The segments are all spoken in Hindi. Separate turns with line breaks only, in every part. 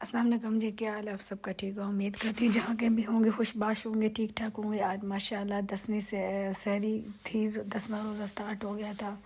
अस्सलाम वालेकुम जी, क्या हाल है? आप सबका ठीक हो? उम्मीद करती हूँ जहाँ के भी होंगे खुशबाश होंगे, ठीक ठाक होंगे। आज माशाल्लाह 10वीं से सहरी थी, 10वां रोज़ा स्टार्ट हो गया था।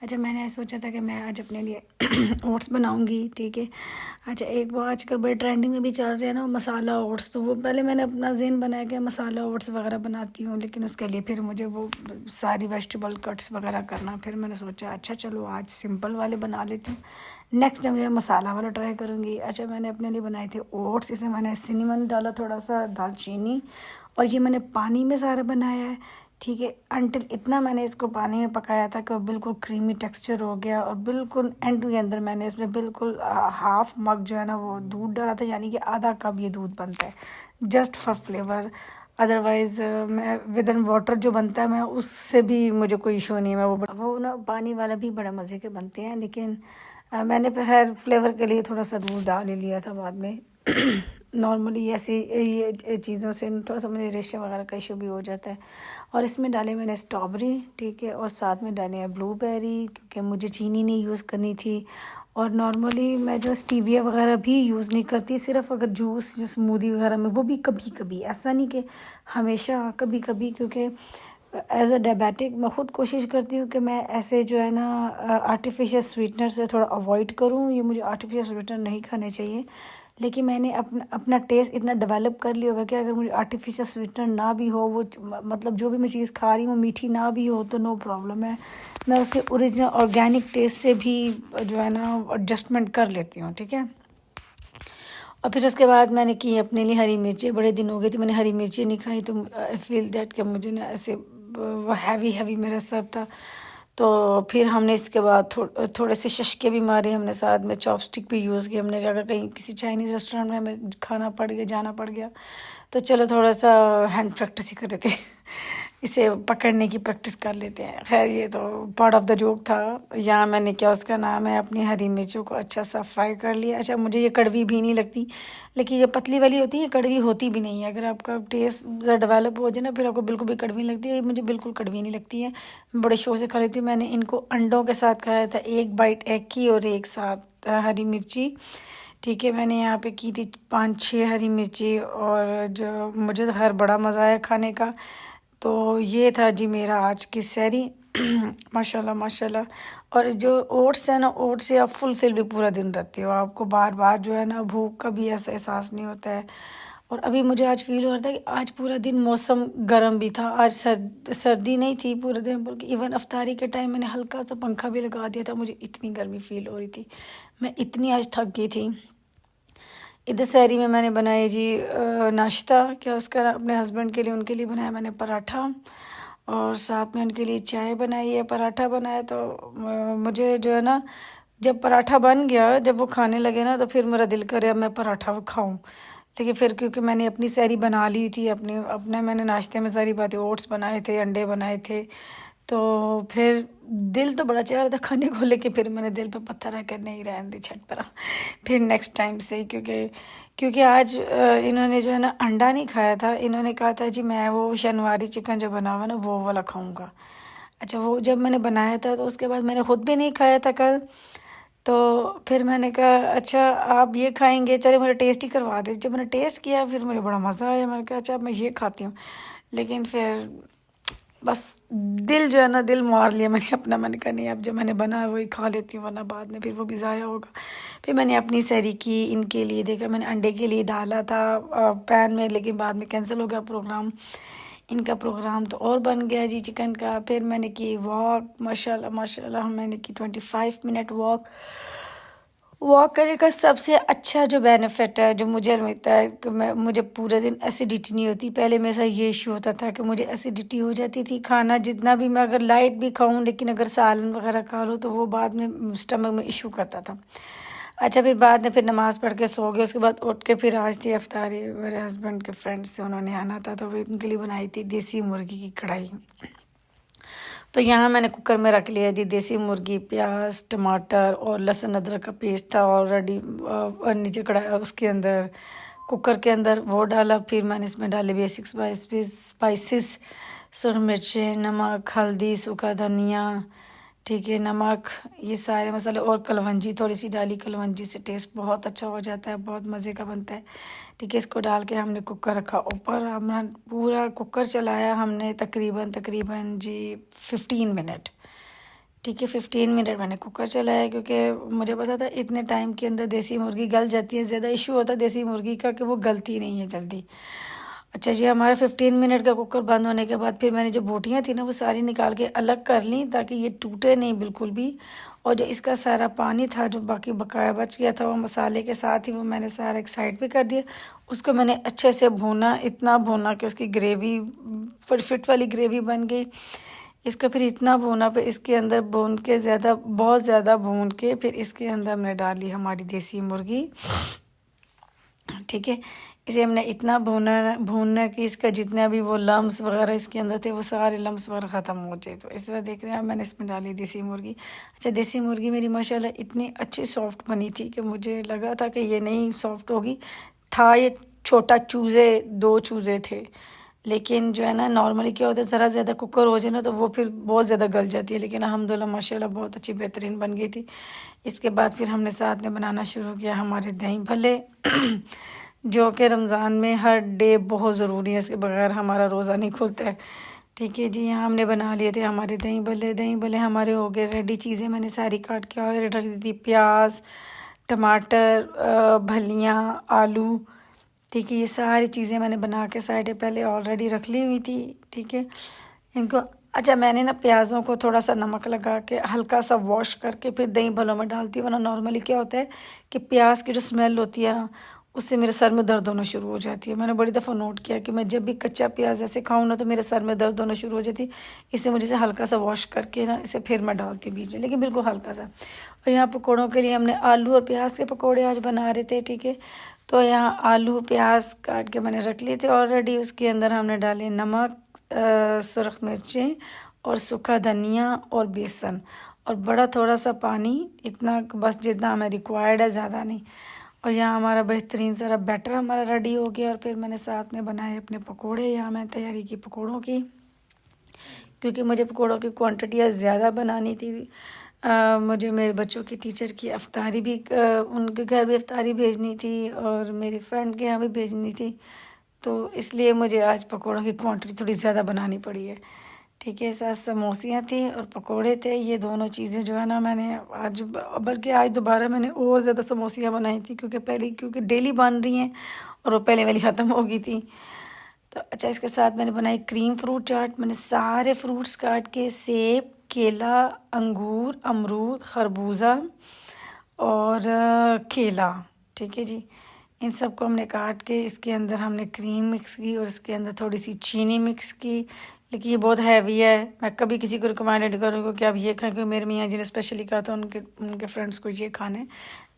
अच्छा, मैंने सोचा था कि मैं आज अपने लिए ओट्स बनाऊंगी, ठीक है। अच्छा, एक वो आजकल बड़े ट्रेंडिंग में भी चल रहे हैं ना मसाला ओट्स, तो वो पहले मैंने अपना ज़हन बनाया कि मसाला ओट्स वगैरह बनाती हूँ, लेकिन उसके लिए फिर मुझे वो सारी वेजिटेबल कट्स वगैरह करना। फिर मैंने सोचा अच्छा चलो आज सिंपल वाले बना लेती हूँ, नेक्स्ट टाइम मैं मसाला वाला ट्राई करूँगी। अच्छा, मैंने अपने लिए बनाए थे ओट्स, इसमें मैंने सिनेमन डाला, थोड़ा सा दालचीनी, और ये मैंने पानी में सारा बनाया है, ठीक है। अंटिल इतना मैंने इसको पानी में पकाया था कि वो बिल्कुल क्रीमी टेक्सचर हो गया, और बिल्कुल एंड के अंदर मैंने इसमें बिल्कुल हाफ मग जो है ना वो दूध डाला था, यानी कि आधा कप ये दूध बनता है जस्ट फॉर फ्लेवर। अदरवाइज़ मैं विद इन वाटर जो बनता है मैं उससे भी मुझे कोई इशू नहीं है। मैं वो ना पानी वाला भी बड़ा मज़े के बनते हैं, लेकिन मैंने फिर फ्लेवर के लिए थोड़ा सा दूध डाल ही लिया था बाद में। नॉर्मली ऐसी ये चीज़ों से थोड़ा सा मुझे रेशे वगैरह का इशू भी हो जाता है। और इसमें डाले मैंने स्ट्रॉबेरी, ठीक है, और साथ में डाले हैं ब्लूबेरी, क्योंकि मुझे चीनी नहीं यूज़ करनी थी। और नॉर्मली मैं जो स्टीविया वगैरह भी यूज़ नहीं करती, सिर्फ अगर जूस या स्मूदी वगैरह में, वो भी कभी कभी, ऐसा नहीं कि हमेशा, कभी कभी। क्योंकि एज अ डायबिटिक मैं ख़ुद कोशिश करती हूँ कि मैं ऐसे जो है ना आर्टिफिशियल स्वीटनर से थोड़ा अवॉइड करूँ। ये मुझे आर्टिफिशियल स्वीटनर नहीं खाने चाहिए, लेकिन मैंने अपना अपना टेस्ट इतना डेवलप कर लिया होगा कि अगर मुझे आर्टिफिशियल स्वीटनर ना भी हो, वो मतलब जो भी मैं चीज़ खा रही हूँ मीठी ना भी हो, तो नो प्रॉब्लम है, मैं उसे ओरिजिनल ऑर्गेनिक टेस्ट से भी जो है ना एडजस्टमेंट कर लेती हूँ, ठीक है। और फिर उसके बाद मैंने की अपने लिए हरी मिर्ची, बड़े दिन हो गए थे मैंने हरी मिर्ची नहीं खाई, तो आई फील दैट कि मुझे ना ऐसे हैवी हैवी मेरा सर था। तो फिर हमने इसके बाद थोड़े से शशके भी मारे हमने, साथ में चॉपस्टिक भी यूज़ किया हमने, अगर कहीं किसी चाइनीज़ रेस्टोरेंट में हमें खाना पड़ गया, जाना पड़ गया, तो चलो थोड़ा सा हैंड प्रैक्टिस ही कर लेते हैं, इसे पकड़ने की प्रैक्टिस कर लेते हैं। खैर ये तो पार्ट ऑफ द जोक था। यहाँ मैंने क्या उसका नाम है, अपनी हरी मिर्चों को अच्छा सा फ्राई कर लिया। अच्छा, मुझे ये कड़वी भी नहीं लगती, लेकिन ये पतली वाली होती है, कड़वी होती भी नहीं है। अगर आपका टेस्ट ज़रा डेवलप हो जाए ना, फिर आपको बिल्कुल भी कड़वी नहीं लगती है। ये मुझे बिल्कुल कड़वी नहीं लगती है, बड़े शौक से खा लेती हूँ। मैंने इनको अंडों के साथ खाया था, एक बाइट एग की और एक साथ हरी मिर्ची, ठीक है। मैंने यहाँ पे की थी 5-6 हरी मिर्ची, और जो मुझे तो हर बड़ा मज़ा आया खाने का। तो ये था जी मेरा आज की सैरी। माशाल्लाह माशाल्लाह। और जो ओट्स है ना, ओट्स से आप फुलफिल भी पूरा दिन रहते हो, आपको बार बार जो है ना भूख का भी ऐसा एहसास नहीं होता है। और अभी मुझे आज फील हो रहा था कि आज पूरा दिन मौसम गर्म भी था, आज सर्दी नहीं थी पूरे दिन, बल्कि इवन अफ्तारी के टाइम मैंने हल्का सा पंखा भी लगा दिया था, मुझे इतनी गर्मी फील हो रही थी, मैं इतनी आज थक गई थी। इधर शहरी में मैंने बनाई जी नाश्ता, क्या उसका अपने हस्बैंड के लिए, उनके लिए बनाया मैंने पराठा, और साथ में उनके लिए चाय बनाई है, पराठा बनाया। तो मुझे जो है ना, जब पराठा बन गया, जब वो खाने लगे ना, तो फिर मेरा दिल करे अब मैं पराठा खाऊं। लेकिन फिर क्योंकि मैंने अपनी सैरी बना ली थी, अपने मैंने नाश्ते में सारी बातें, ओट्स बनाए थे, अंडे बनाए थे, तो फिर दिल तो बड़ा चाह रहा था खाने को, लेकिन फिर मैंने दिल पे पत्थर रख कर नहीं, रहने दी, छट पड़ा, फिर नेक्स्ट टाइम से ही। क्योंकि क्योंकि आज इन्होंने जो है ना अंडा नहीं खाया था, इन्होंने कहा था जी मैं वो शनिवारी चिकन जो बना हुआ ना वो वाला खाऊंगा। अच्छा, वो जब मैंने बनाया था तो उसके बाद मैंने खुद भी नहीं खाया था कल, तो फिर मैंने कहा अच्छा आप ये खाएंगे, चले मुझे टेस्ट ही करवा दे। जब मैंने टेस्ट किया फिर मुझे बड़ा मज़ा आया, मैंने कहा अच्छा अब मैं ये खाती हूँ। लेकिन फिर बस दिल जो है ना, दिल मार लिया मैंने अपना, मैंने कहा नहीं अब जो मैंने बनाया वही खा लेती हूँ, वरना बाद में फिर वो भी ज़ाया होगा। फिर मैंने अपनी सैरी की, इनके लिए देखा, मैंने अंडे के लिए डाला था पैन में, लेकिन बाद में कैंसिल हो गया प्रोग्राम, इनका प्रोग्राम तो और बन गया जी चिकन का। फिर मैंने की वॉक, माशाल्लाह माशाल्लाह मैंने की 25 मिनट वॉक। वॉक करने का सबसे अच्छा जो बेनिफिट है जो मुझे मिलता है कि मुझे पूरे दिन एसिडिटी नहीं होती। पहले मेरे साथ ये इशू होता था कि मुझे एसिडिटी हो जाती थी, खाना जितना भी मैं अगर लाइट भी खाऊं, लेकिन अगर सालन वगैरह खा लो तो वो बाद में स्टमक में इशू करता था। अच्छा, फिर बाद में फिर नमाज़ पढ़ के सो गए, उसके बाद उठ के फिर आज थी अफ्तारी, मेरे हस्बैंड के फ्रेंड्स थे, उन्होंने आना था, तो वो उनके लिए बनाई थी देसी मुर्गी की कढ़ाई। तो यहाँ मैंने कुकर में रख लिया जी देसी मुर्गी, प्याज टमाटर और लहसुन अदरक का पेस्ट था ऑलरेडी, और नीचे कढ़ाई उसके अंदर कुकर के अंदर वो डाला। फिर मैंने इसमें डाले बेसिक स्पाइसेस, सुरख मिर्चें, नमक, हल्दी, सूखा धनिया, ठीक है, नमक, ये सारे मसाले और कलवंजी थोड़ी सी डाली। कलवंजी से टेस्ट बहुत अच्छा हो जाता है, बहुत मज़े का बनता है। ठीक है, इसको डाल के हमने कुकर रखा ऊपर। हमने पूरा कुकर चलाया हमने तकरीबन तकरीबन जी 15 मिनट। ठीक है, 15 मिनट मैंने कुकर चलाया, क्योंकि मुझे पता था इतने टाइम के अंदर देसी मुर्गी गल जाती है। ज़्यादा इशू होता है देसी मुर्गी का कि वो गलती नहीं है जल्दी। अच्छा जी, हमारा 15 मिनट का कुकर बंद होने के बाद फिर मैंने जो बोटियाँ थी ना वो सारी निकाल के अलग कर ली, ताकि ये टूटे नहीं बिल्कुल भी। और जो इसका सारा पानी था जो बाकी बकाया बच गया था वो मसाले के साथ ही वो मैंने सारा एक साइड पे कर दिया। उसको मैंने अच्छे से भूना, इतना भूना कि उसकी ग्रेवी फिट वाली ग्रेवी बन गई। इसको फिर इतना भूना, फिर इसके अंदर भून के ज़्यादा बहुत ज़्यादा भून के फिर इसके अंदर मैंने डाली हमारी देसी मुर्गी। ठीक है, इसे हमने इतना भूनना कि इसका जितना भी वो लम्स वगैरह इसके अंदर थे वो सारे लम्स वगैरह ख़त्म हो जाए। तो इस तरह देख रहे हैं मैंने इसमें डाली देसी मुर्गी। अच्छा, देसी मुर्गी मेरी माशाल्लाह इतनी अच्छी सॉफ्ट बनी थी कि मुझे लगा था कि ये नहीं सॉफ्ट होगी। था ये छोटा चूज़े, 2 चूज़े थे, लेकिन जो है ना नॉर्मली क्या होता है ज़रा ज़्यादा कुकर हो जाए ना तो वो फिर बहुत ज़्यादा गल जाती है। लेकिन अल्हम्दुलिल्लाह माशाल्लाह बहुत अच्छी बेहतरीन बन गई थी। इसके बाद फिर हमने साथ में बनाना शुरू किया हमारे दही भल्ले जो कि रमज़ान में हर डे बहुत ज़रूरी है, इसके बगैर हमारा रोज़ा नहीं खुलता है। ठीक है जी, यहाँ हमने बना लिए थे हमारे दही भल्ले। दही भल्ले हमारे हो गए रेडी। चीज़ें मैंने सारी काट के और रख दी थी, प्याज, टमाटर, फलियाँ, आलू। ठीक है, ये सारी चीज़ें मैंने बना के साइड पे पहले ऑलरेडी रख ली हुई थी। ठीक है, इनको अच्छा मैंने ना प्याज़ों को थोड़ा सा नमक लगा के हल्का सा वॉश करके फिर दही भल्लों में डालती हूँ। वरना नॉर्मली क्या होता है कि प्याज की जो स्मेल होती है ना उससे मेरे सर में दर्द होना शुरू हो जाती है। मैंने बड़ी दफ़ा नोट किया कि मैं जब भी कच्चा प्याज ऐसे खाऊं ना तो मेरे सर में दर्द होना शुरू हो जाती है। इससे मुझे से हल्का सा वॉश करके ना इसे फिर मैं डालती हूँ बीच में, लेकिन बिल्कुल हल्का सा। और यहाँ पकौड़ों के लिए हमने आलू और प्याज के पकौड़े आज बना रहे थे। ठीक है, तो यहाँ आलू प्याज काट के मैंने रख लिए थे ऑलरेडी। उसके अंदर हमने डाले नमक, सुरख मिर्चें और सूखा धनिया और बेसन और बड़ा थोड़ा सा पानी, इतना बस जितना हमें रिक्वायर्ड है, ज़्यादा नहीं। और यहाँ हमारा बेहतरीन सारा बैटर हमारा रेडी हो गया। और फिर मैंने साथ में बनाए अपने पकोड़े। यहाँ मैं तैयारी की पकोड़ों की, क्योंकि मुझे पकोड़ों की क्वांटिटी ज़्यादा बनानी थी। मुझे मेरे बच्चों की टीचर की अफ्तारी भी उनके घर भी अफ्तारी भेजनी थी और मेरी फ्रेंड के यहाँ भी भेजनी थी। तो इसलिए मुझे आज पकोड़ों की क्वांटिटी थोड़ी ज़्यादा बनानी पड़ी है। ठीक है, साथ समोसियाँ थी और पकोड़े थे। ये दोनों चीज़ें जो है ना मैंने आज, बल्कि आज दोबारा मैंने और ज़्यादा समोसियाँ बनाई थी, क्योंकि डेली बन रही हैं और वो पहले वाली ख़त्म हो गई थी। तो अच्छा, इसके साथ मैंने बनाई क्रीम फ्रूट चाट। मैंने सारे फ्रूट्स काट के, सेब, केला, अंगूर, अमरूद, खरबूजा और केला। ठीक है जी, इन सब को हमने काट के इसके अंदर हमने क्रीम मिक्स की और इसके अंदर थोड़ी सी चीनी मिक्स की। लेकिन ये बहुत हैवी है, मैं कभी किसी को रिकमेंडेड करूँगी कि आप ये खाएं, क्योंकि मेरे मियाँ जी ने स्पेशली कहा था उनके उनके फ्रेंड्स को ये खाने,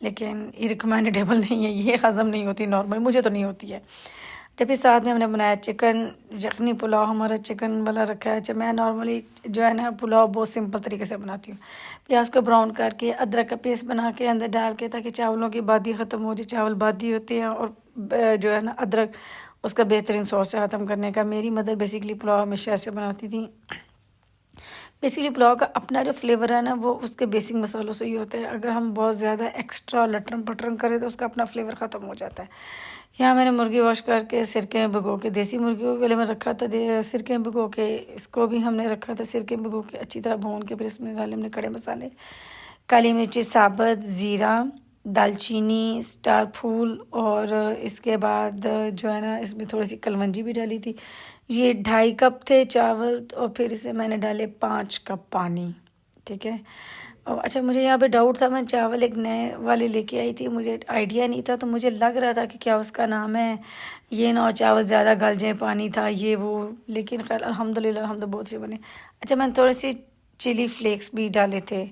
लेकिन ये रिकमेंडेबल नहीं है, ये हज़म नहीं होती नॉर्मल, मुझे तो नहीं होती है। जब फिर साथ में हमने बनाया चिकन यखनी पुलाव, हमारा चिकन वाला रखा है। अच्छा, मैं नॉर्मली जो है ना पुलाव बहुत सिंपल तरीके से बनाती हूँ। प्याज को ब्राउन करके अदरक का पेस्ट बना के अंदर डाल के, ताकि चावलों की बादी ख़त्म हो जाए। चावल बादी होते हैं और जो है ना अदरक उसका बेहतरीन सॉस है ख़त्म करने का। मेरी मदर बेसिकली पुलाव हमेशा ऐसे बनाती थी। बेसिकली पुलाव का अपना जो फ्लेवर है ना वो उसके बेसिक मसालों से ही होता है। अगर हम बहुत ज़्यादा एक्स्ट्रा लटरम पटरम करें तो उसका अपना फ्लेवर ख़त्म हो जाता है। यहाँ मैंने मुर्गी वॉश करके सिरके में भिगो के, देसी मुर्गी को पहले मैं रखा था सिरके में भिगो के, इसको भी हमने रखा था सिरके में भिगो के अच्छी तरह भून के। फिर इसमें डाले हमने खड़े मसाले, काली मिर्ची साबुत, ज़ीरा, दालचीनी, स्टार फूल और इसके बाद जो है ना इसमें थोड़ी सी कलवंजी भी डाली थी। ये 2.5 कप थे चावल और फिर इसे मैंने डाले 5 कप पानी। ठीक है, और अच्छा मुझे यहाँ पे डाउट था, मैं चावल एक नए वाले लेके आई थी, मुझे आइडिया नहीं था, तो मुझे लग रहा था कि क्या उसका नाम है ये ना चावल ज़्यादा गल जाए, पानी था ये वो, लेकिन खैर अल्हम्दुलिल्लाह हम तो बहुत से बने। अच्छा, मैंने थोड़ी सी चिली फ्लेक्स भी डाले थे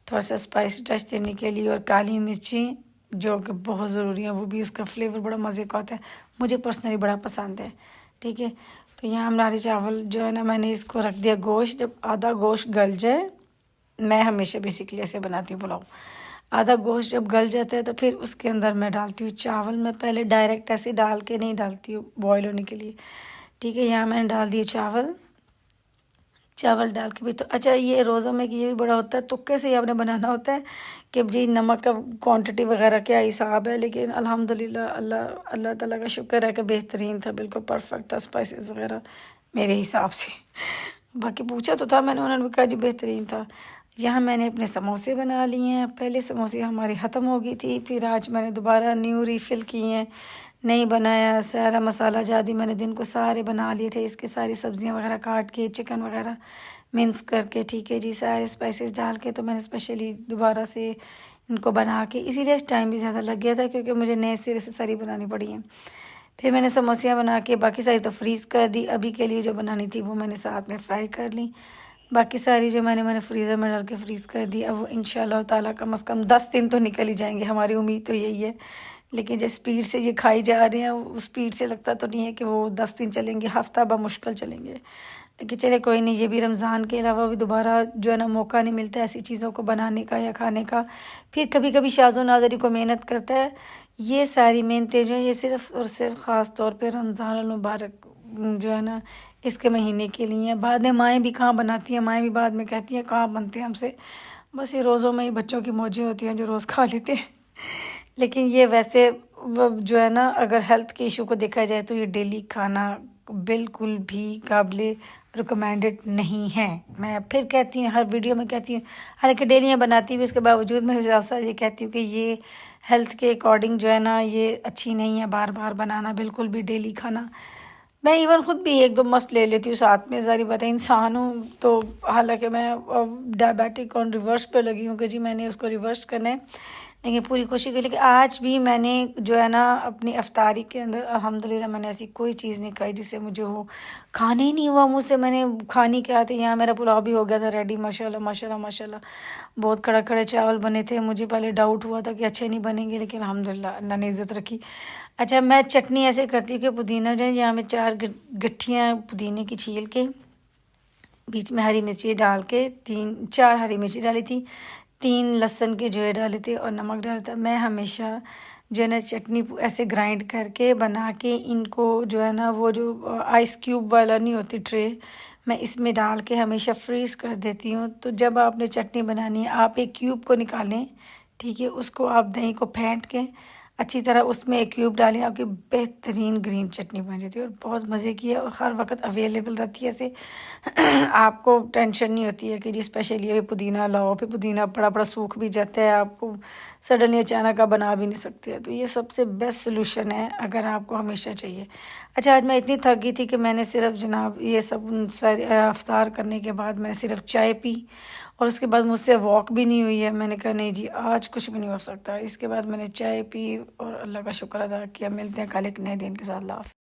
थोड़ा सा स्पाइस टच देने के लिए, और काली मिर्ची जो कि बहुत ज़रूरी है, वो भी उसका फ्लेवर बड़ा मज़े का होता है, मुझे पर्सनली बड़ा पसंद है। ठीक है, तो यहाँ हमारे चावल जो है ना मैंने इसको रख दिया गोश्त। जब आधा गोश्त गल जाए, मैं हमेशा बेसिकली ऐसे बनाती हूँ पुलाव, आधा गोश्त जब गल जाता है तो फिर उसके अंदर मैं डालती हूँ चावल। मैं पहले डायरेक्ट ऐसे डाल के नहीं डालती हूँ बॉयल होने के लिए। ठीक है, यहाँ मैंने डाल दिए चावल। चावल डाल के भी। तो अच्छा, ये रोज़ों में कि ये भी बड़ा होता है, तुक्के से ही आपने बनाना होता है कि जी नमक का क्वांटिटी वगैरह क्या हिसाब है। लेकिन अल्हम्दुलिल्लाह अल्लाह अल्लाह ताला का शुक्र है कि बेहतरीन था, बिल्कुल परफेक्ट था, स्पाइसेस वगैरह मेरे हिसाब से। बाकी पूछा तो था मैंने, उन्होंने भी कहा जी बेहतरीन था। यहाँ मैंने अपने समोसे बना लिए हैं। पहले समोसे हमारी ख़त्म हो गई थी, फिर आज मैंने दोबारा न्यू रिफ़िल की हैं, नहीं बनाया। सारा मसाला जादी मैंने दिन को सारे बना लिए थे, इसके सारी सब्जियां वगैरह काट के, चिकन वगैरह मिन्स करके, ठीक है जी, सारे स्पाइसेस डाल के, तो मैंने स्पेशली दोबारा से इनको बना के, इसीलिए टाइम भी ज़्यादा लग गया था क्योंकि मुझे नए सिरे से सारी बनानी पड़ी हैं। फिर मैंने समोसियाँ बना के बाकी सारी तो फ्रीज़ कर दी, अभी के लिए जो बनानी थी वो मैंने साथ में फ्राई कर ली। बाकी सारी जो मैंने फ्रीज़र में डाल के फ्रीज़ कर दी। अब वो इंशाल्लाह ताला कम से कम 10 दिन तो निकल ही जाएंगे, हमारी उम्मीद तो यही है। लेकिन जिस स्पीड से ये खाई जा रहे हैं, उस स्पीड से लगता तो नहीं है कि वो 10 दिन चलेंगे, हफ्ता मुश्किल चलेंगे। लेकिन चले कोई नहीं, ये भी रमज़ान के अलावा भी दोबारा जो है ना मौका नहीं मिलता ऐसी चीज़ों को बनाने का या खाने का। फिर कभी कभी शाज़ो नाज़री को मेहनत करता है। ये सारी मेहनतें जो है ये सिर्फ़ और सिर्फ ख़ास तौर पे रमज़ान अल मुबारक जो है ना इसके महीने के लिए है। बाद में माएँ भी कहाँ बनाती हैं, माएँ भी बाद में कहती हैं कहाँ बनते हैं हमसे। बस ये रोज़ों में ही बच्चों की मौजें होती हैं जो रोज़ खा लेते हैं। लेकिन ये वैसे जो है ना, अगर हेल्थ के इशू को देखा जाए तो ये डेली खाना बिल्कुल भी काबिल रिकमेंडेड नहीं है। मैं फिर कहती हूँ, हर वीडियो में कहती हूँ, हालांकि डेली मैं बनाती हूँ, इसके बावजूद मैं ज़्यादा ये कहती हूँ कि ये हेल्थ के अकॉर्डिंग जो है ना ये अच्छी नहीं है बार बार बनाना, बिल्कुल भी डेली खाना। मैं इवन ख़ुद भी एक दो मस्त ले लेती हूँ साथ में, ज़ाहिर बात है इंसान हूँ तो। हालांकि मैं डायबिटिक ऑन रिवर्स पे लगी हूँ कि जी मैंने उसको रिवर्स करना है, लेकिन पूरी कोशिश की। लेकिन आज भी मैंने जो है ना अपनी अफ्तारी के अंदर अल्हम्दुलिल्लाह मैंने ऐसी कोई चीज़ नहीं खाई जिससे मुझे हो खाने ही नहीं हुआ मुझसे। मैंने खानी क्या थी, यहाँ मेरा पुलाव भी हो गया था रेडी, माशाल्लाह माशाल्लाह माशाल्लाह। बहुत खड़े खड़े चावल बने थे। मुझे पहले डाउट हुआ था कि अच्छे नहीं बनेंगे, लेकिन अल्हम्दुलिल्लाह अल्लाह ने इज़्ज़त रखी। अच्छा, मैं चटनी ऐसे करती हूँ कि पुदीना जो है, यहाँ मैं 4 गट्ठियाँ पुदीने की छील के, बीच में हरी मिर्ची डाल के, 3-4 हरी मिर्ची डाली थी, 3 लहसुन के जो है डाले थे और नमक डाला था। मैं हमेशा जो है ना चटनी ऐसे ग्राइंड करके बना के इनको जो है ना, वो जो आइस क्यूब वाला नहीं होती ट्रे, मैं इसमें डाल के हमेशा फ्रीज़ कर देती हूँ। तो जब आपने चटनी बनानी है, आप एक क्यूब को निकालें, ठीक है, उसको आप दही को फेंट के अच्छी तरह उसमें एक क्यूब डालें, आपकी बेहतरीन ग्रीन चटनी बन जाती है और बहुत मज़े की है और हर वक्त अवेलेबल रहती है। ऐसे आपको टेंशन नहीं होती है कि जी स्पेशली ये पुदीना लाओ, फिर पुदीना पड़ा पड़ा सूख भी जाता है, आपको सडनली अचानक आप बना भी नहीं सकते हैं। तो ये सबसे बेस्ट सोल्यूशन है अगर आपको हमेशा चाहिए। अच्छा, आज मैं इतनी थक गई थी कि मैंने सिर्फ जनाब ये सब सारे अफ्तार करने के बाद मैंने सिर्फ चाय पी और उसके बाद मुझसे वॉक भी नहीं हुई है। मैंने कहा नहीं जी आज कुछ भी नहीं हो सकता। इसके बाद मैंने चाय पी और अल्लाह का शुक्र अदा किया। मिलते हैं कल एक नए दिन के साथ। अल्लाह हाफ़िज़।